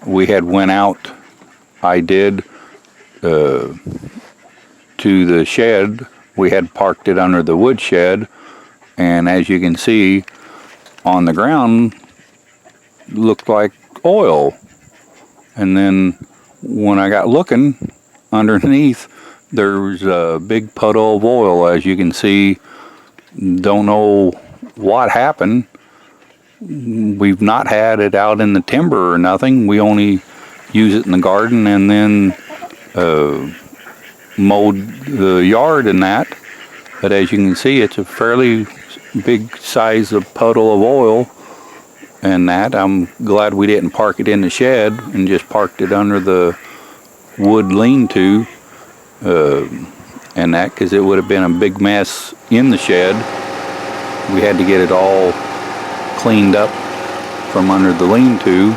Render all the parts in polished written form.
we had went out, I did, to the shed. We had parked it under the wood shed, and as you can see on the ground, looked like oil. And then when I got looking underneath, there's a big puddle of oil, as you can see. Don't know what happened. We've not had it out in the timber or nothing. We only use it in the garden and then mowed the yard and that. But as you can see, it's a fairly big size of puddle of oil and that. I'm glad we didn't park it in the shed and just parked it under the wood lean-to and that, because it would have been a big mess in the shed. We had to get it all cleaned up from under the lean-to,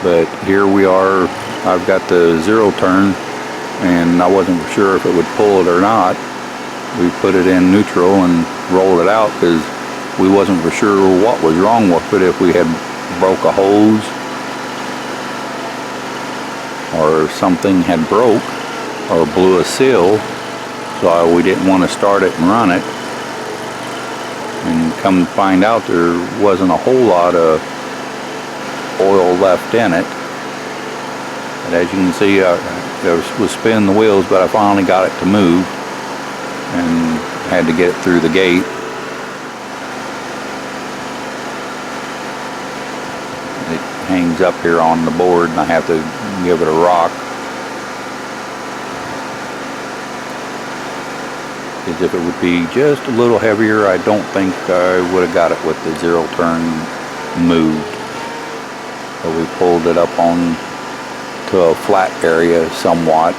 but here we are. I've got the zero turn and I wasn't sure if it would pull it or not. We put it in neutral and rolled it out because we wasn't for sure what was wrong with it, if we had broke a hose or something had broke or blew a seal, so we didn't want to start it and run it. And come to find out, there wasn't a whole lot of oil left in it. And as you can see, I was spinning the wheels, but I finally got it to move and had to get it through the gate. It hangs up here on the board and I have to give it a rock. As if it would be just a little heavier, I don't think I would have got it with the zero turn moved. So we pulled it up on to a flat area somewhat.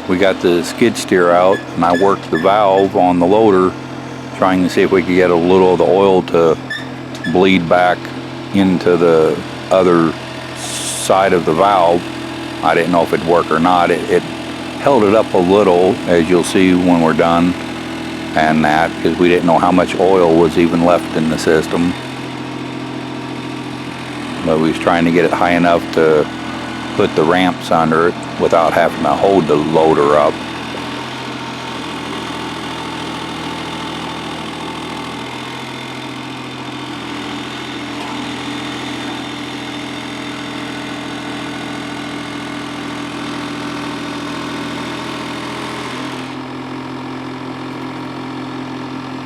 We got the skid steer out and I worked the valve on the loader, trying to see if we could get a little of the oil to bleed back into the other side of the valve. I didn't know if it'd work or not. It held it up a little, as you'll see when we're done, and that, because we didn't know how much oil was even left in the system. But we was trying to get it high enough to put the ramps under it without having to hold the loader up.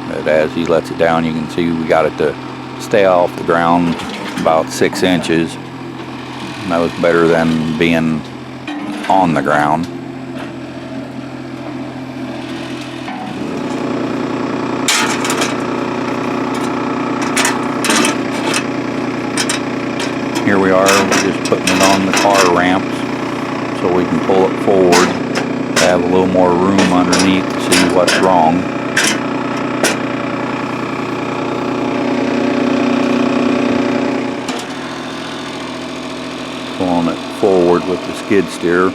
But as he lets it down, you can see we got it to stay off the ground about 6 inches. And that was better than being on the ground. Here we are, we're just putting it on the car ramps so we can pull it forward to have a little more room underneath to see what's wrong. Pulling it forward with the skid steer.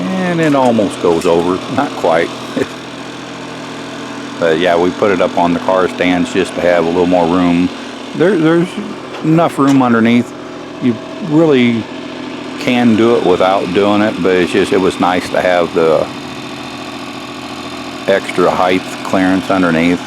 And it almost goes over, not quite. But yeah, we put it up on the car stands just to have a little more room. There's enough room underneath. You really can do it without doing it, but it was nice to have the extra height clearance underneath.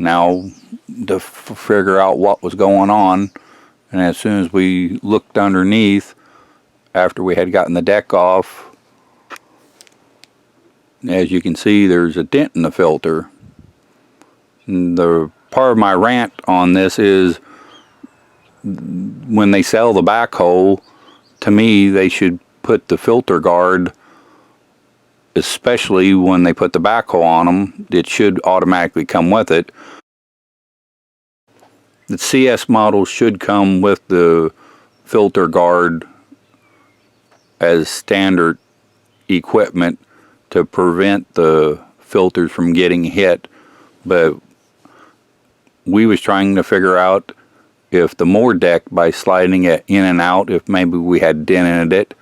now to figure out what was going on. And as soon as we looked underneath, after we had gotten the deck off, as you can see, there's a dent in the filter. And the part of my rant on this is, when they sell the backhoe, to me, they should put the filter guard, especially when they put the backhoe on them, it should automatically come with it. The CS model should come with the filter guard as standard equipment to prevent the filters from getting hit. But we was trying to figure out if the mower deck, by sliding it in and out, if maybe we had dented it.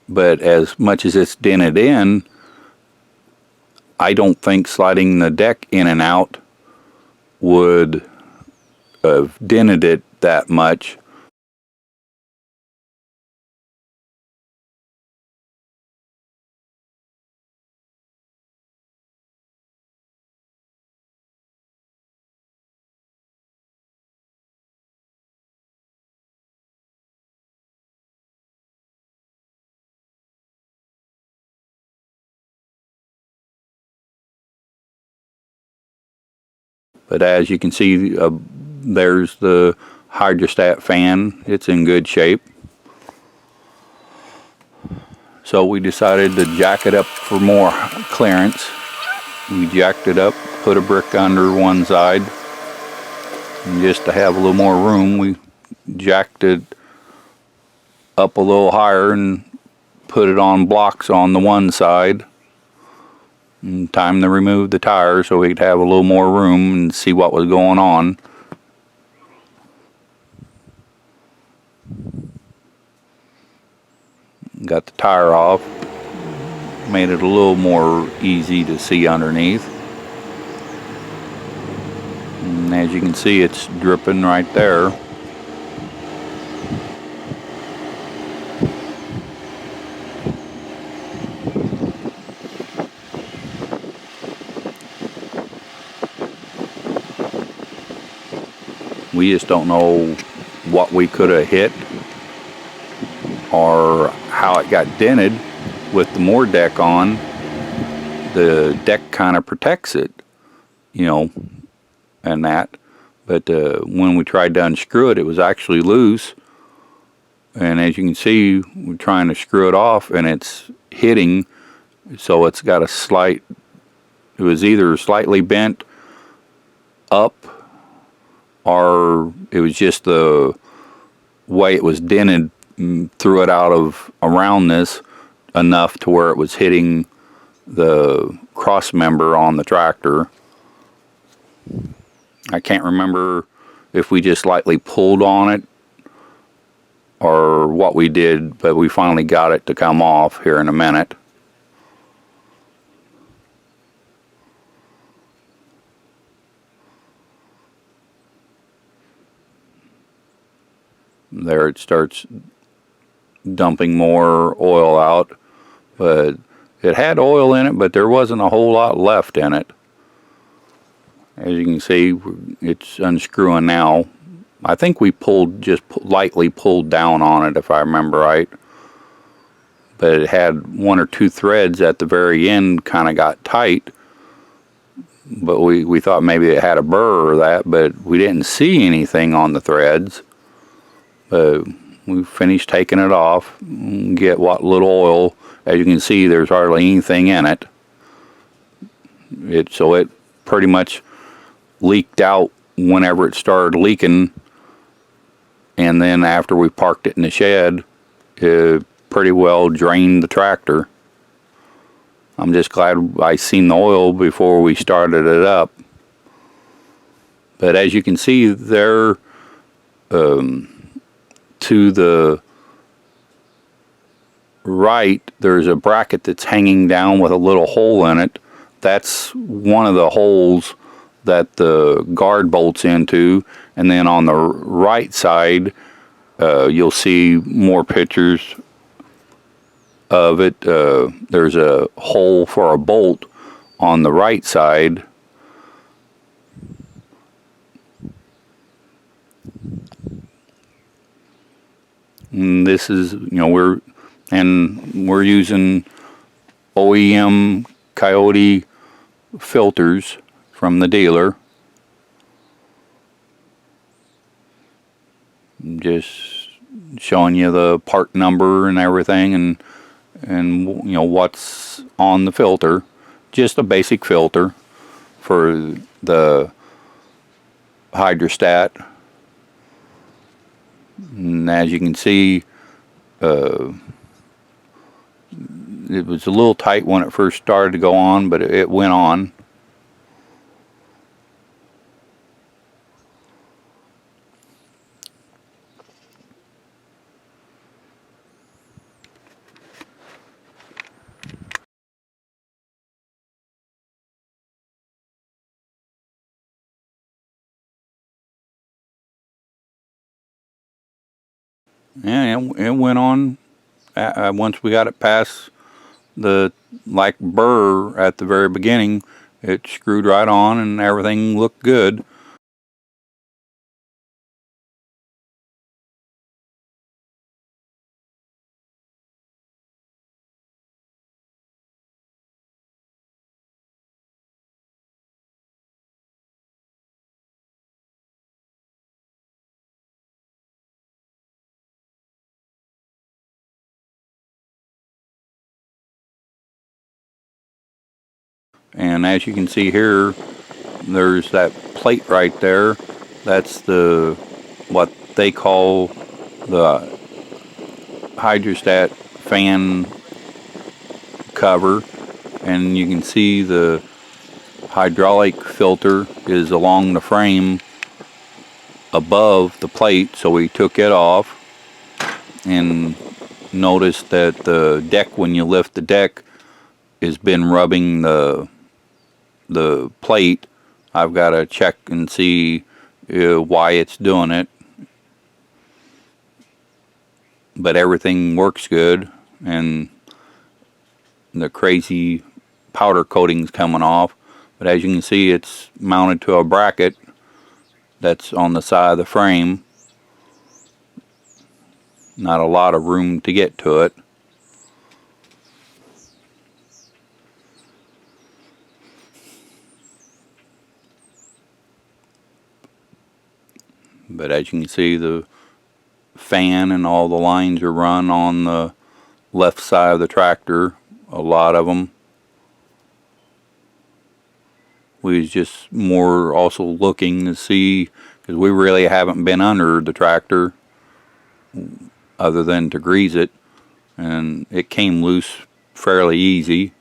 But as much as it's dented in, I don't think sliding the deck in and out would have dented it that much. But as you can see, there's the hydrostat fan. It's in good shape. So we decided to jack it up for more clearance. We jacked it up, put a brick under one side, and just to have a little more room, we jacked it up a little higher and put it on blocks on the one side. And time to remove the tire so we could have a little more room and see what was going on. Got the tire off, made it a little more easy to see underneath. And as you can see, it's dripping right there. We just don't know what we could have hit or how it got dented. With the mower deck on, the deck kind of protects it, you know, and that. But when we tried to unscrew it, it was actually loose. And as you can see, we're trying to screw it off and it's hitting. So it's got a slight, it was either slightly bent up or it was just the way it was dented threw it out of around this enough to where it was hitting the cross member on the tractor. I can't remember if we just lightly pulled on it or what we did, but we finally got it to come off here in a minute. There it starts dumping more oil out, but it had oil in it, but there wasn't a whole lot left in it. As you can see, it's unscrewing now. I think we just lightly pulled down on it, if I remember right. But it had one or two threads at the very end kind of got tight. But we thought maybe it had a burr or that, but we didn't see anything on the threads. But we finished taking it off, get what little oil. As you can see, there's hardly anything in it. So it pretty much leaked out whenever it started leaking. And then after we parked it in the shed, it pretty well drained the tractor. I'm just glad I seen the oil before we started it up. But as you can see there, to the right, there's a bracket that's hanging down with a little hole in it. That's one of the holes that the guard bolts into. And then on the right side, you'll see more pictures of it. There's a hole for a bolt on the right side. And this is, we're using OEM Kioti filters from the dealer. Just showing you the part number and everything, and what's on the filter. Just a basic filter for the hydrostat. And as you can see, it was a little tight when it first started to go on, but it went on. Yeah, it went on. Once we got it past the burr at the very beginning, it screwed right on and everything looked good. And as you can see here, there's that plate right there. That's what they call the hydrostat fan cover, and you can see the hydraulic filter is along the frame above the plate, so we took it off and noticed that the deck, when you lift the deck, has been rubbing the plate. I've got to check and see why it's doing it, but everything works good, and the crazy powder coating's coming off. But as you can see, it's mounted to a bracket that's on the side of the frame. Not a lot of room to get to it. But as you can see, the fan and all the lines are run on the left side of the tractor, a lot of them. We was just more also looking to see, because we really haven't been under the tractor other than to grease it, and it came loose fairly easy.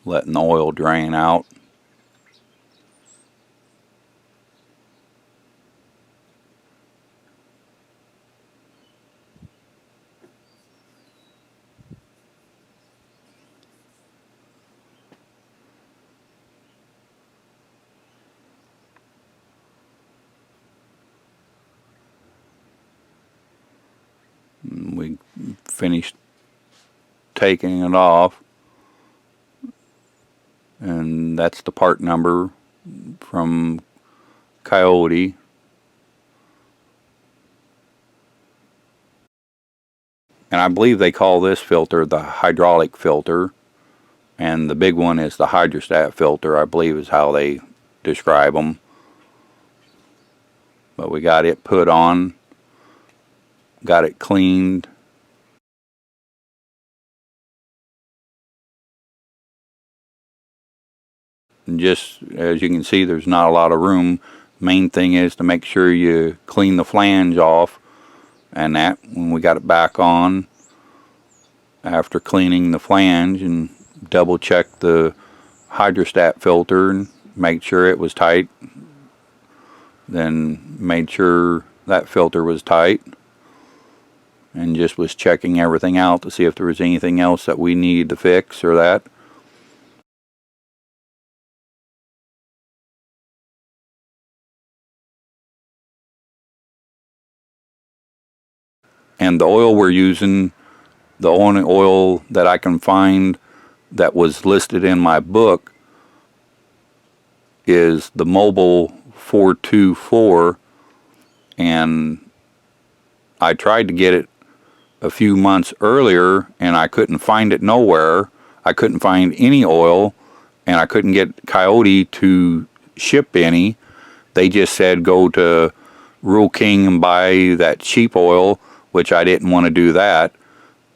Letting the oil drain out. We finished taking it off, and that's the part number from Kioti. And I believe they call this filter the hydraulic filter, and the big one is the hydrostat filter, I believe is how they describe them. But we got it put on, got it cleaned. And just as you can see, there's not a lot of room. Main thing is to make sure you clean the flange off, and that when we got it back on, after cleaning the flange, and double check the hydrostat filter and make sure it was tight, then made sure that filter was tight, and just was checking everything out to see if there was anything else that we need to fix or that. And the oil we're using the only oil that I can find that was listed in my book is the Mobile 424, and I tried to get it a few months earlier and I couldn't find it nowhere. I couldn't find any oil, and I couldn't get Kioti to ship any. They just said go to Rural King and buy that cheap oil, which I didn't want to do that.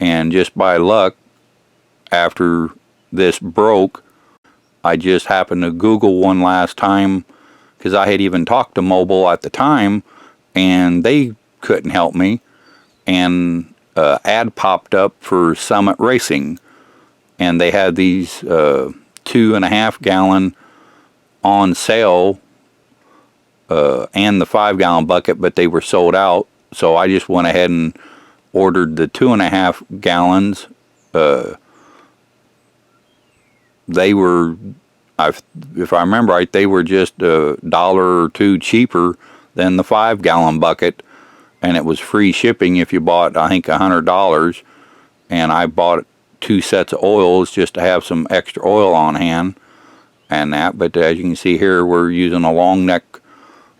And just by luck, after this broke, I just happened to Google one last time, because I had even talked to Mobile at the time, and they couldn't help me. And ad popped up for Summit Racing, and they had these 2.5 gallon on sale, and the 5 gallon bucket, but they were sold out. So I just went ahead and ordered the 2.5 gallons. They were, if I remember right, they were just $1 or $2 cheaper than the 5 gallon bucket, and it was free shipping if you bought, I think, $100. And I bought 2 sets of oils just to have some extra oil on hand and that. But as you can see here, we're using a long neck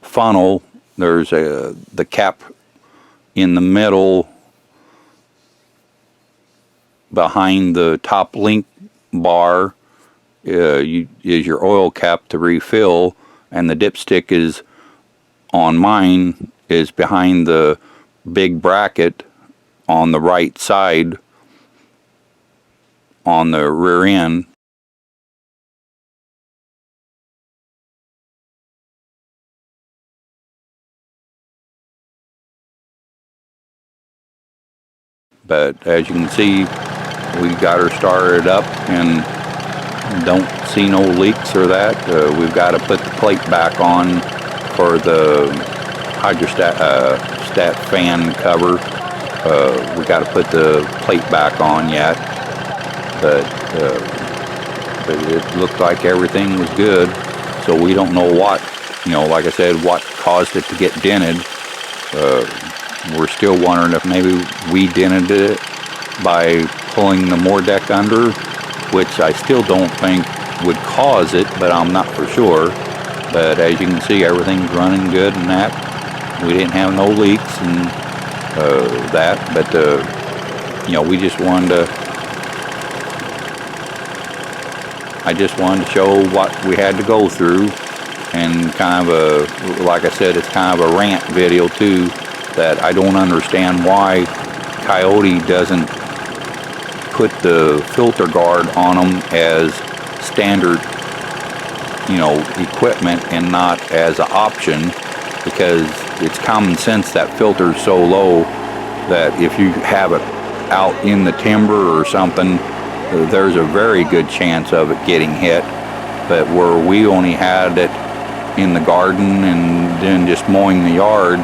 funnel. There's the cap in the middle behind the top link bar is your oil cap to refill, and the dipstick is on mine is behind the big bracket on the right side on the rear end. But as you can see, we got her started up and don't see no leaks or that. We've got to put the plate back on for the hydrostat stat fan cover. We got to put the plate back on yet, but it looked like everything was good. So we don't know what, like I said, what caused it to get dented. We're still wondering if maybe we dented it by pulling the more deck under, which I still don't think would cause it, but I'm not for sure. But as you can see, everything's running good and that. We didn't have no leaks and that, but we just wanted to. I just wanted to show what we had to go through, and kind of like I said, it's kind of a rant video too. That I don't understand why Kioti doesn't put the filter guard on them as standard, equipment and not as an option, because it's common sense that filter's so low that if you have it out in the timber or something, there's a very good chance of it getting hit. But where we only had it in the garden and then just mowing the yard,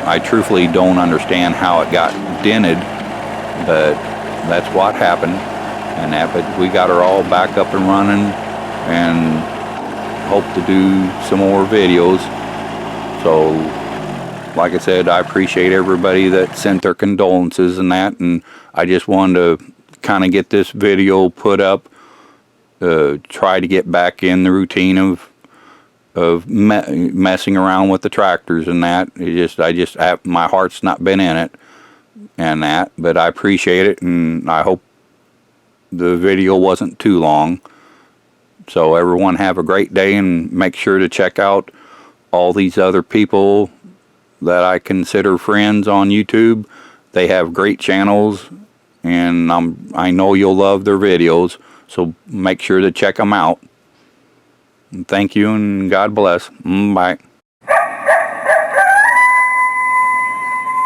I truthfully don't understand how it got dented, but that's what happened. And that, but we got her all back up and running, and hope to do some more videos. So, like I said, I appreciate everybody that sent their condolences and that, and I just wanted to kind of get this video put up, try to get back in the routine of messing around with the tractors and that. I just have, my heart's not been in it and that, but I appreciate it, and I hope the video wasn't too long. So everyone have a great day, and make sure to check out all these other people that I consider friends on YouTube. They have great channels, and I know you'll love their videos, so make sure to check them out. Thank you, and God bless. Bye.